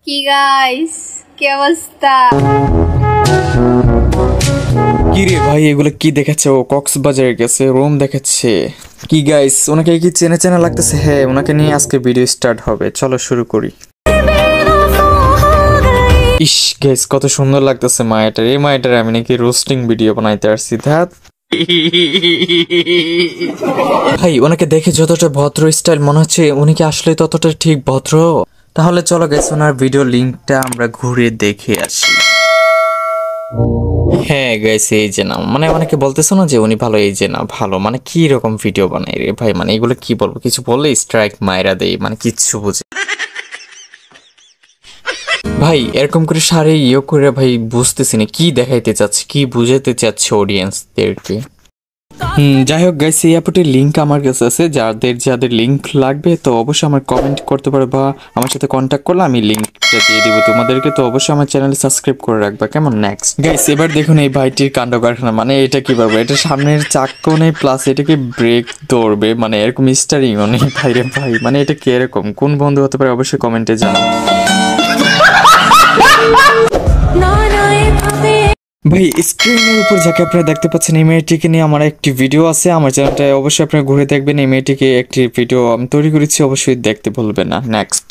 কি গাইস, কি অবস্থা? কি রে ভাই, এগুলো কি দেখাচ্ছে? ও কক্সবাজারে গেছে, রুম দেখাচ্ছে। কি গাইস, ওনাকে কি চেনা চেনা লাগতেছে? হ্যাঁ, ওনাকে নিয়ে আজকে ভিডিও স্টার্ট হবে, চলো শুরু করি। ইস গাইস, কত সুন্দর লাগতেছে মায়াটার। এই মায়াটার আমি নাকি রোস্টিং ভিডিও বানাইতে আসছি। ধ্যাত ভাই, ওনাকে দেখে যতটা ভদ্র স্টাইল মনে হচ্ছে, উনি কি আসলে ততটা ঠিক ভদ্র? তাহলে চলো গাইস, ওনার ভিডিও লিঙ্কটা আমরা ঘুরে দেখে আসি। হ্যাঁ গাইস, এই যে না, মানে অনেকে বলতেছো না যে উনি ভালো, এই যে না ভালো, মানে কি রকম ভিডিও বানাই রে ভাই, মানে এগুলো কি বলবো, কিছু বললে স্ট্রাইক মাইরা দেই, মানে কিচ্ছু বুঝে ভাই। এরকম করে সারে করে ভাই, বুঝতেছি না কি দেখাইতে চাচ্ছে, কি বুঝাতে চাচ্ছে অডিয়েন্সদেরকে। যাই হোক গাইস, এই অ্যাপটির লিঙ্ক আমার কাছে আছে। যাদের যাদের লিঙ্ক লাগবে তো অবশ্যই আমার কমেন্ট করতে পারো বা আমার সাথে কন্ট্যাক্ট করলে আমি লিঙ্কটা দিয়ে দিব তোমাদেরকে। তো অবশ্যই আমার চ্যানেলে সাবস্ক্রাইব করে রাখবা, কেমন? নেক্সট গাইস, এবার দেখুন এই ভাইটির কাণ্ড কারখানা। মানে এটা কি পারবো, এটা সামনের চাক্কও নেই, প্লাস এটাকে ব্রেক ধরবে, মানে এরকম স্টারিংও নেই ভাই রে ভাই। মানে এটা কি এরকম, কোন বন্ধু হতে পারে অবশ্যই কমেন্টে জানাও ভাই। স্ক্রিনের উপর যাকে আপনারা দেখতে পাচ্ছেন, এই মেয়েটিকে নিয়ে আমার একটি ভিডিও আছে আমার চ্যানেলটা, অবশ্যই আপনারা ঘুরে দেখবেন। এই মেয়েটিকে একটি ভিডিও আমি তৈরি করেছি, অবশ্যই দেখতে ভুলবেন না। নেক্সট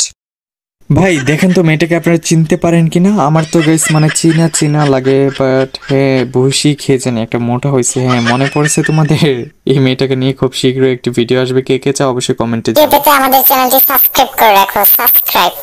ভাই, দেখেন তো মেয়েটাকে আপনারা চিনতে পারেন কিনা? আমার তো গাইস মানে চিনা চিনা লাগে, বাট হ্যাঁ বসি খেয়ে জানি একটা মোটা হয়েছে। হ্যাঁ, মনে পড়েছে তোমাদের? এই মেয়েটাকে নিয়ে খুব শীঘ্রই একটি ভিডিও আসবে। কে কে চাও অবশ্যই কমেন্টে জানাও। আমাদের চ্যানেলটি সাবস্ক্রাইব করে রাখো, সাবস্ক্রাইব।